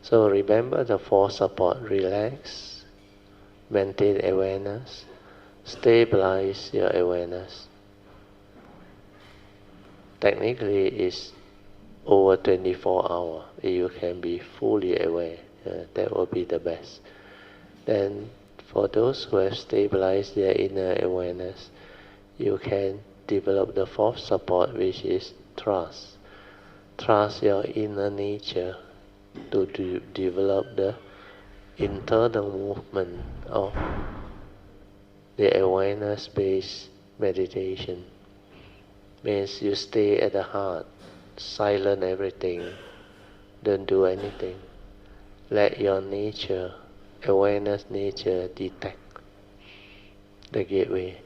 So remember the four support: relax, maintain awareness, stabilize your awareness. Technically, it's over 24 hours. You can be fully aware. That will be the best. Then, for those who have stabilized their inner awareness, you can develop the fourth support, which is trust. Trust your inner nature to develop the internal movement of the awareness-based meditation. Means you stay at the heart, silent everything, don't do anything. Let your nature, awareness nature, detect the gateway.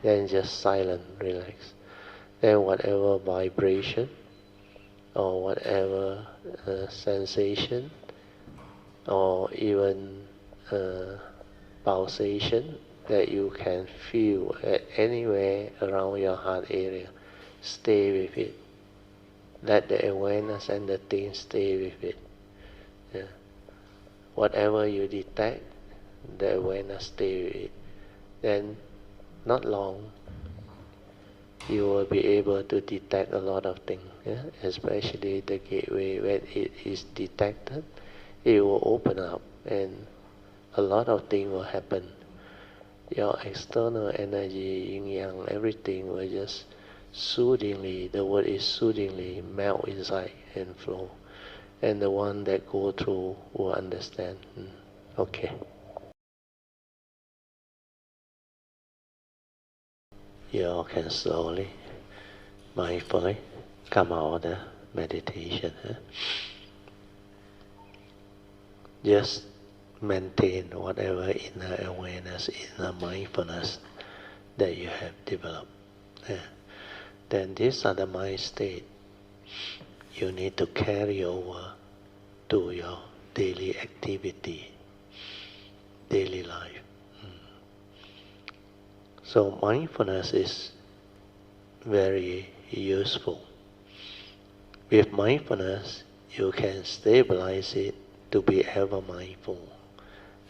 Then just silent, relax. Then whatever vibration or whatever sensation or even pulsation that you can feel at anywhere around your heart area, stay with it. Let the awareness and the thing stay with it. Yeah. Whatever you detect, the awareness stay with it. Then, not long, you will be able to detect a lot of things. Yeah? Especially the gateway, when it is detected, it will open up and a lot of things will happen. Your external energy, yin yang, everything will just soothingly, the word is soothingly, melt inside and flow. And the one that go through will understand. Okay. You all can slowly, mindfully come out of the meditation. Just maintain whatever inner awareness, inner mindfulness that you have developed. Then these are the mind state you need to carry over to your daily activity, daily life. So mindfulness is very useful. With mindfulness, you can stabilize it to be ever mindful.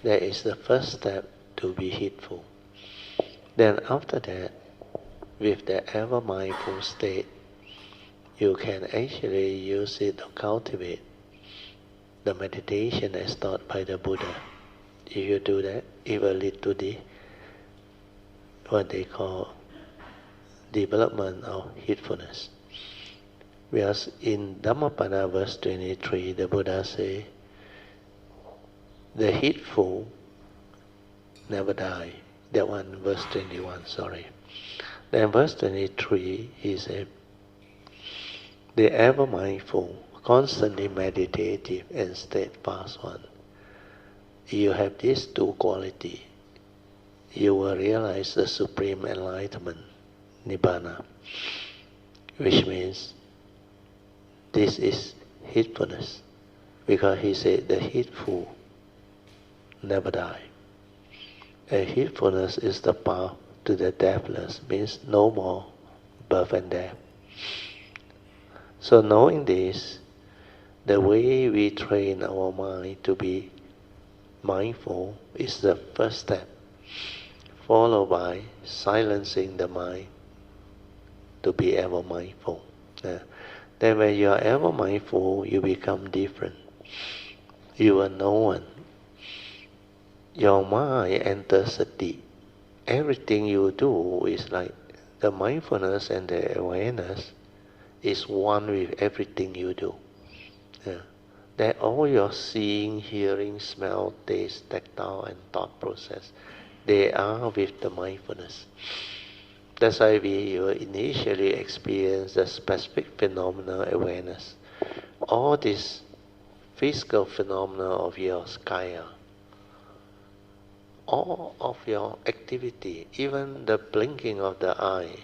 That is the first step to be heedful. Then after that, with the ever mindful state, you can actually use it to cultivate the meditation as taught by the Buddha. If you do that, it will lead to the what they call development of heedfulness. Whereas in Dhammapada verse 23, the Buddha says, the heedful never die. That one, verse 21, sorry. Then verse 23, he said, the ever mindful, constantly meditative and steadfast one. You have these two qualities, you will realize the supreme enlightenment, Nibbana, which means this is heedfulness, because he said the heedful never die. And heedfulness is the path to the deathless, means no more birth and death. So knowing this, the way we train our mind to be mindful is the first step, followed by silencing the mind to be ever mindful. Then when you are ever mindful, you become different. You are no one. Your mind enters Sati. Everything you do is like the mindfulness and the awareness is one with everything you do. That all your seeing, hearing, smell, taste, tactile and thought process, they are with the mindfulness. That's why we will initially experience the specific phenomena awareness. All these physical phenomena of your kaya, all of your activity, even the blinking of the eye,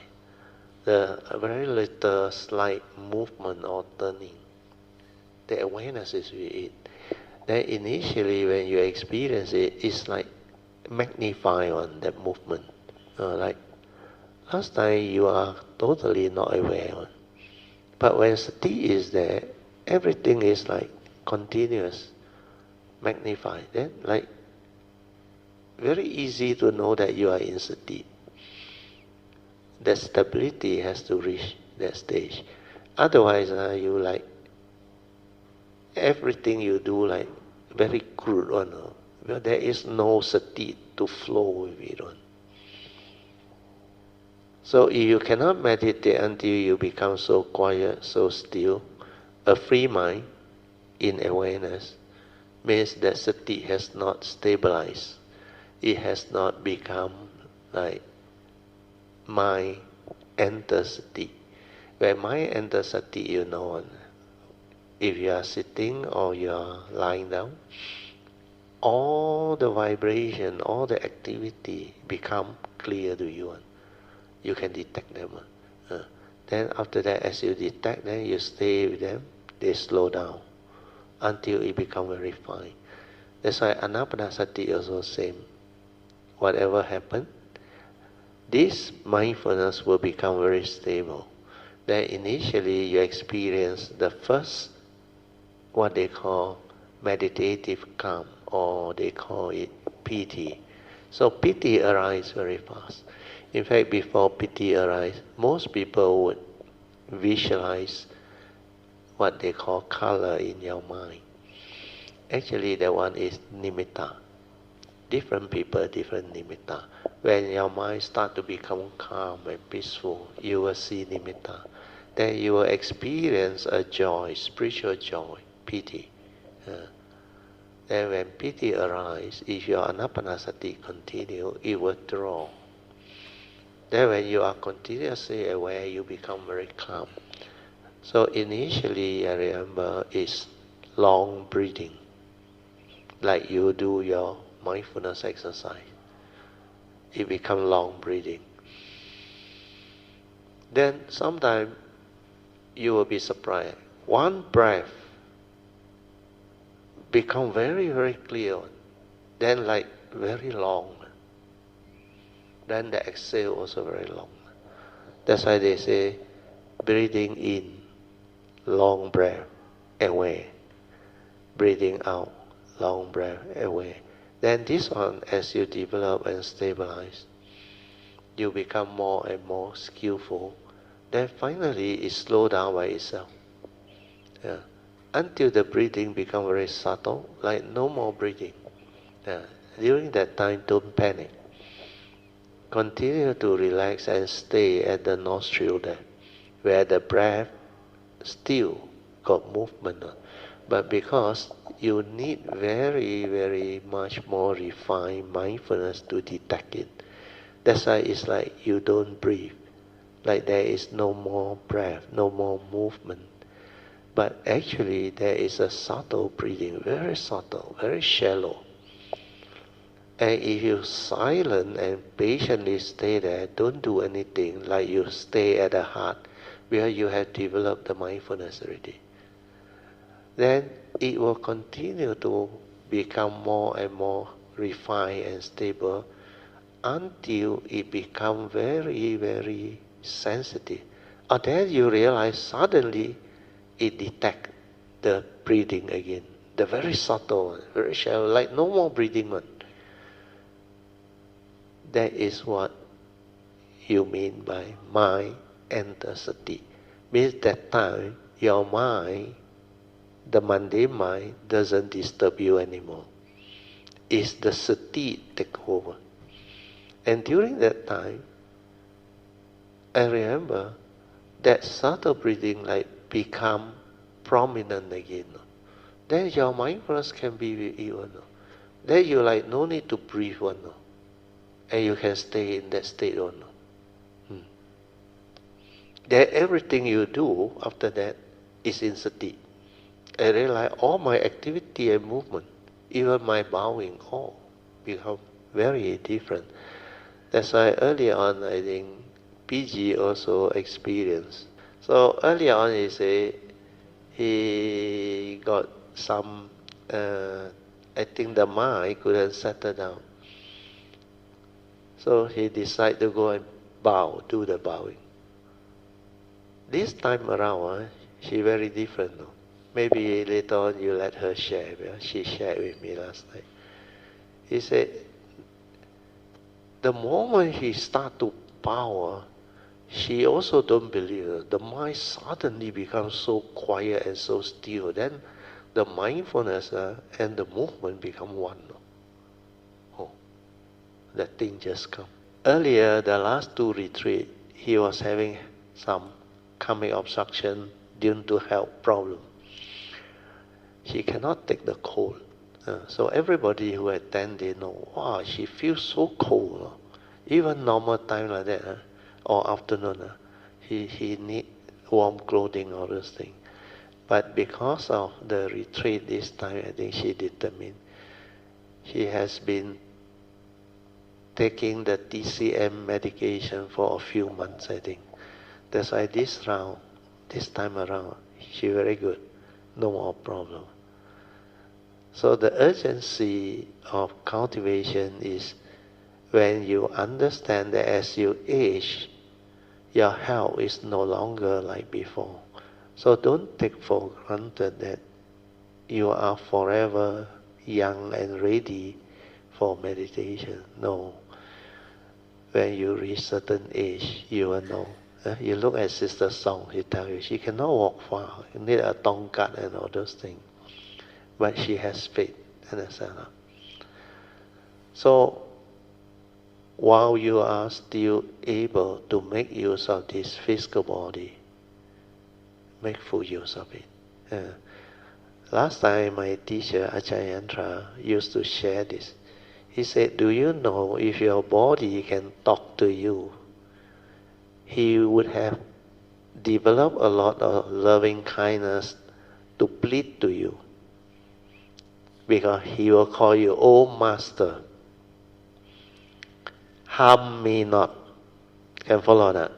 the very little slight movement or turning, the awareness is with it. Then initially when you experience it, it's like magnify on that movement. Like last time you are totally not aware of. But when Sati is there, everything is like continuous. magnified. Then like very easy to know that you are in Sati. The stability has to reach that stage. Otherwise, you like everything you do like very crude one. Well, there is no Sati to flow with it one. So if you cannot meditate until you become so quiet, so still, a free mind in awareness means that Sati has not stabilized. It has not become like mind enters Sati. When mind enters Sati, you know, if you are sitting or you are lying down, all the vibration, all the activity become clear to you. You can detect them. Then after that, as you detect them, you stay with them, they slow down until it becomes very fine. That's why Anapanasati also same. Whatever happens, this mindfulness will become very stable. Then initially you experience the first, what they call meditative calm, or they call it piti. So piti arises very fast. In fact, before piti arises, most people would visualize what they call color in your mind. Actually, that one is nimitta. Different people, different nimitta. When your mind starts to become calm and peaceful, you will see nimitta. Then you will experience a joy, spiritual joy, piti. Then when piti arises, if your anapanasati continue, it will draw. Then when you are continuously aware, you become very calm. So initially, I remember, it's long breathing, like you do your mindfulness exercise. It becomes long breathing. Then sometimes you will be surprised. One breath become very, very clear. Then like very long. Then the exhale also very long. That's why they say breathing in, long breath, away. Breathing out, long breath, away. Then this one, as you develop and stabilize, you become more and more skillful. Then finally it slows down by itself. Yeah. Until the breathing becomes very subtle, like no more breathing. Yeah. During that time, don't panic. Continue to relax and stay at the nostril there, where the breath still got movement. But because you need very, very much more refined mindfulness to detect it, that's why it's like you don't breathe. Like there is no more breath, no more movement. But actually there is a subtle breathing, very subtle, very shallow. And if you silent and patiently stay there, don't do anything, like you stay at the heart where you have developed the mindfulness already, then it will continue to become more and more refined and stable until it becomes very, very sensitive. And then you realize suddenly it detects the breathing again, the very subtle one, very shallow, like no more breathing one. That is what you mean by mind enter Sati. Means that time your mind, the mundane mind, doesn't disturb you anymore. It's the Sati take over. And during that time, I remember that subtle breathing like become prominent again. Then your mindfulness can be with you. Then you like no need to breathe one. And you can stay in that state on. Then everything you do after that is in Sati. I realize all my activity and movement, even my bowing, all become very different. That's why early on, I think PG also experienced. So early on, he say he got some. I think the mind couldn't settle down. So he decided to go and bow, do the bowing. This time around, she very different. No? Maybe later on you let her share. Because she shared with me last night. He said, the moment she start to power, she also don't believe it. The mind suddenly becomes so quiet and so still. Then the mindfulness and the movement become one. Oh, that thing just come. Earlier, the last 2 retreats, he was having some karmic obstruction due to health problem. She cannot take the cold. So everybody who attend, they know, wow, she feels so cold. Even normal time like that, or afternoon, he need warm clothing, all those things. But because of the retreat this time, I think she determined. She has been taking the TCM medication for a few months, I think. That's why this time around, she very good. No more problem. So the urgency of cultivation is when you understand that as you age, your health is no longer like before. So don't take for granted that you are forever young and ready for meditation. No. When you reach certain age, you will know. You look at Sister Song, he tell you, she cannot walk far. You need a tongkat and all those things. But she has faith. Understand? So, while you are still able to make use of this physical body, make full use of it. Last time my teacher, Achayantra, used to share this. He said, do you know if your body can talk to you, he would have developed a lot of loving kindness to plead to you. Because he will call you, oh master, harm me not. Can follow that?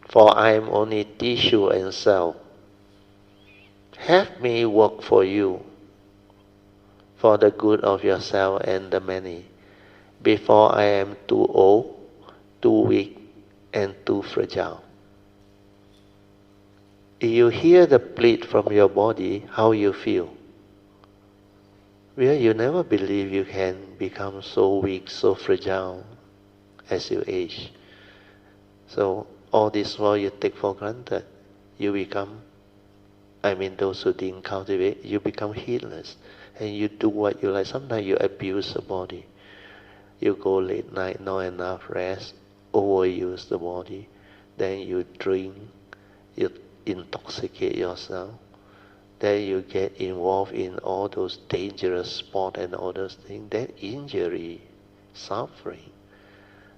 For I am only tissue and cell. Have me work for you, for the good of yourself and the many, before I am too old, too weak, and too fragile. If you hear the plea from your body, how you feel? Well, you never believe you can become so weak, so fragile as you age. So all this while you take for granted, you become, those who didn't cultivate, you become heedless. And you do what you like. Sometimes you abuse the body. You go late night, not enough rest, overuse the body. Then you drink, you intoxicate yourself. Then you get involved in all those dangerous sports and all those things. Then injury, suffering.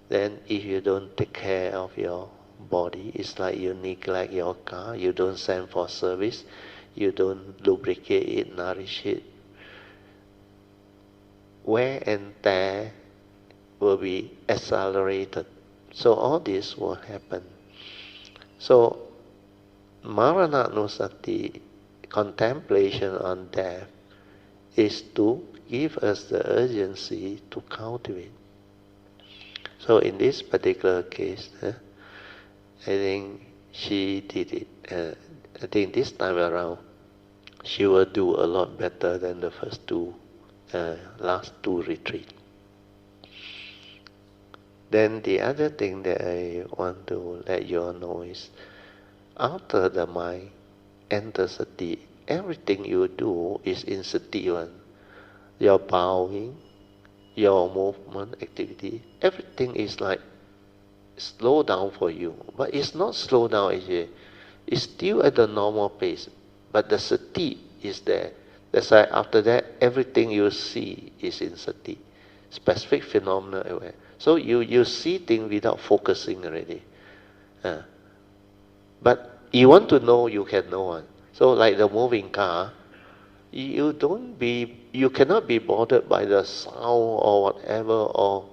Then if you don't take care of your body, it's like you neglect your car. You don't send for service. You don't lubricate it, nourish it. Wear and tear will be accelerated. So all this will happen. So Maranatnusati, contemplation on death, is to give us the urgency to cultivate. So in this particular case, I think she did it. I think this time around, she will do a lot better than the last two retreats. Then the other thing that I want to let you all know is, after the mind enters Sati, everything you do is in Sati one. Your bowing, your movement, activity, everything is like slow down for you. But it's not slow down actually. It's still at the normal pace. But the Sati is there. That's why after that, everything you see is in Sati. Specific phenomena aware. So you see things without focusing already. But you want to know, you can know one. So like the moving car, you cannot be bothered by the sound or whatever, or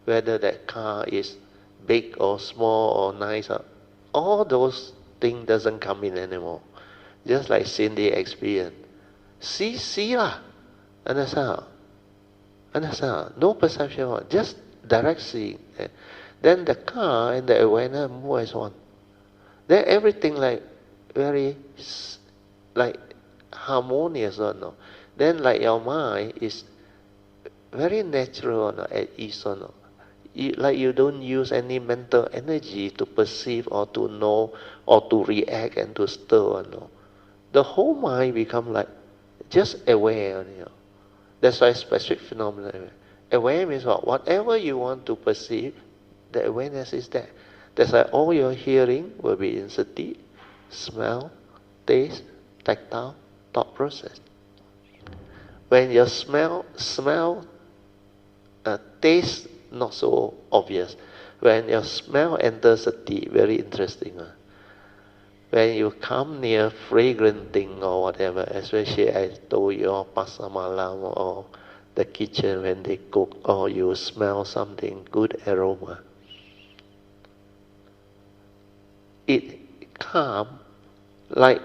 whether that car is big or small or nice. All those things doesn't come in anymore. Just like Cindy experience. See lah. Understand? No perception, just direct seeing. Then the car and the awareness move as one. Then everything like very like harmonious or no, then like your mind is very natural or no, at ease or no. Like you don't use any mental energy to perceive or to know or to react and to stir or no. The whole mind become like just aware, you know. That's why specific phenomena. Aware means what? Whatever you want to perceive, the awareness is there. That's why all your hearing will be in sati, smell, taste, tactile, thought process. When your smell, taste not so obvious. When your smell enters sati, very interesting. When you come near fragrant thing or whatever, especially I told you or pasar malam or the kitchen when they cook or you smell something good aroma, it calm, like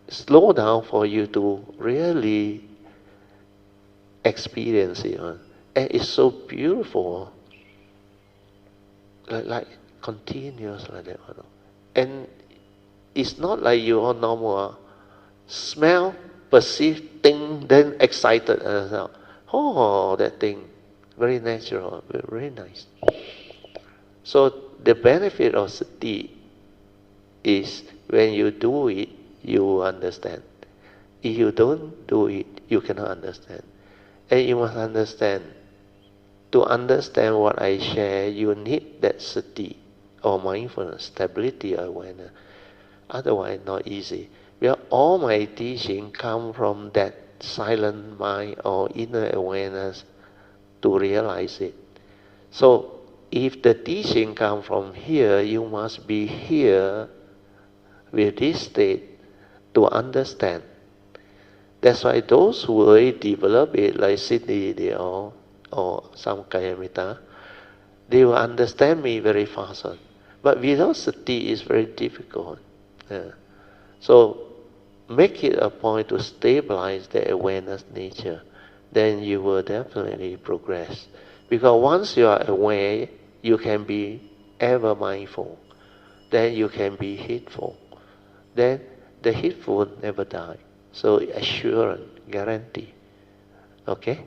slow down for you to really experience it. And it's so beautiful, like continuous like that. And it's not like you all normal. Smell, perceive, think, then excited. Oh, that thing. Very natural, very nice. So the benefit of sati is when you do it, you understand. If you don't do it, you cannot understand. And you must understand. To understand what I share, you need that sati or mindfulness, stability, awareness. Otherwise, not easy. Well, all my teaching come from that silent mind or inner awareness to realize it. So, if the teaching come from here, you must be here with this state to understand. That's why those who already develop it, like Sydney or some Kayamita, they will understand me very fast. But without sati, it's very difficult. Yeah. So make it a point to stabilize the awareness nature. Then you will definitely progress. Because once you are aware, you can be ever mindful. Then you can be heedful. Then the heedful never die. So assurance, guarantee. Okay?